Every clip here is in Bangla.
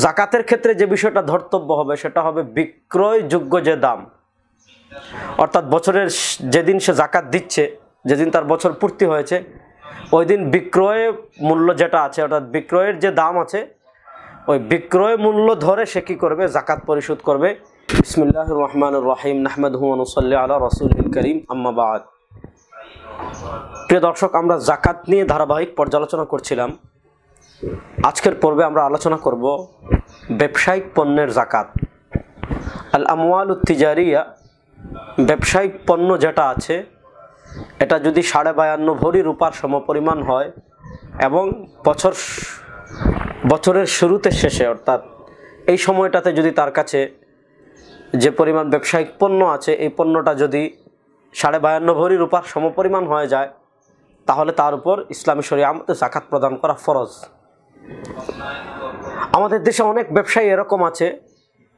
জাকাতের ক্ষেত্রে যে বিষয়টা ধর্তব্য হবে সেটা হবে বিক্রয়যোগ্য যে দাম, অর্থাৎ বছরের যেদিন সে জাকাত দিচ্ছে, যেদিন তার বছর পূর্তি হয়েছে, ওই দিন বিক্রয় মূল্য যেটা আছে, অর্থাৎ বিক্রয়ের যে দাম আছে, ওই বিক্রয় মূল্য ধরে সে কী করবে? জাকাত পরিশোধ করবে। বিসমিল্লাহির রহমানির রহিম, নাহমাদুহু ওয়া নুসাল্লি আলা রাসূলিল কারীম, আম্মা বা'দ। প্রিয় দর্শক, আমরা জাকাত নিয়ে ধারাবাহিক পর্যালোচনা করছিলাম। আজকের পর্বে আমরা আলোচনা করব ব্যবসায়িক পণ্যের জাকাত। আল আমওয়ালুত তিজারিয়া, ব্যবসায়িক পণ্য যেটা আছে, এটা যদি 52.5 ভরি রূপার সমপরিমাণ হয় এবং বছরের শুরুতে শেষে, অর্থাৎ এই সময়টাতে যদি তার কাছে যে পরিমাণ ব্যবসায়িক পণ্য আছে, এই পণ্যটা যদি 52.5 ভরি রূপার সমপরিমাণ হয়ে যায়, তাহলে তার উপর ইসলামী শরিয়াহ মতে জাকাত প্রদান করা ফরজ। আমাদের দেশে অনেক ব্যবসায়ী এরকম আছে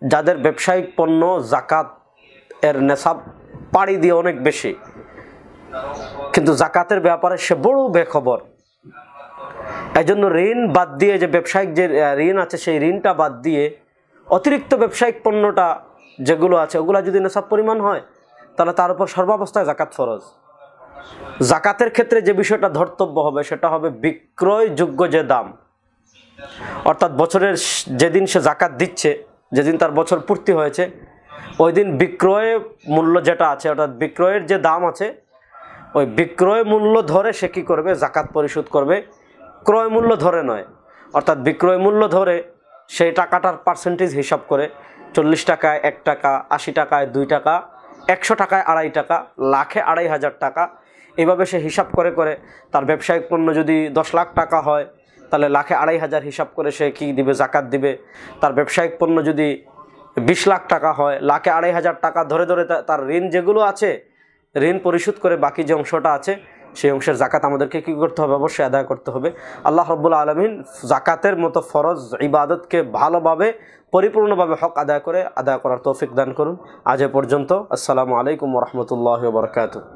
যাদের ব্যবসায়িক পণ্য জাকাত এর নেশাব পাড়ি দিয়ে অনেক বেশি, কিন্তু জাকাতের ব্যাপারে সে বড় বেখবর। এই জন্য ঋণ বাদ দিয়ে, যে ব্যবসায়িক যে ঋণ আছে সেই ঋণটা বাদ দিয়ে অতিরিক্ত ব্যবসায়িক পণ্যটা যেগুলো আছে ওগুলো যদি নেশাব পরিমাণ হয়, তাহলে তার উপর সর্বাবস্থায় জাকাত ফরজ। জাকাতের ক্ষেত্রে যে বিষয়টা ধর্তব্য হবে সেটা হবে বিক্রয়যোগ্য যে দাম, অর্থাৎ বছরের যেদিন সে জাকাত দিচ্ছে, যেদিন তার বছর পূর্তি হয়েছে, ওই দিন বিক্রয় মূল্য যেটা আছে, অর্থাৎ বিক্রয়ের যে দাম আছে, ওই বিক্রয় মূল্য ধরে সে কী করবে? জাকাত পরিশোধ করবে। ক্রয় মূল্য ধরে নয়, অর্থাৎ বিক্রয় মূল্য ধরে সেই টাকাটার পার্সেন্টেজ হিসাব করে 40 টাকায় 1 টাকা, 80 টাকায় 2 টাকা, 100 টাকায় 2.5 টাকা, লাখে 2,500 টাকা, এভাবে সে হিসাব করে করে তার ব্যবসায়িক পণ্য যদি 10 লাখ টাকা হয়, তাহলে লাখে 2,500 হিসাব করে সে কী দিবে? জাকাত দিবে। তার ব্যবসায়িক পণ্য যদি 20 লাখ টাকা হয়, লাখে 2,500 টাকা ধরে ধরে তার ঋণ যেগুলো আছে, ঋণ পরিশোধ করে বাকি যে অংশটা আছে, সেই অংশের জাকাত আমাদেরকে কী করতে হবে? অবশ্যই আদায় করতে হবে। আল্লাহ রাব্বুল আলামিন জাকাতের মতো ফরজ ইবাদতকে ভালোভাবে, পরিপূর্ণভাবে হক আদায় করার তৌফিক দান করুন। আজ এ পর্যন্ত। আসসালামু আলাইকুম ওয়া রাহমাতুল্লাহি ওয়া বারাকাতুহু।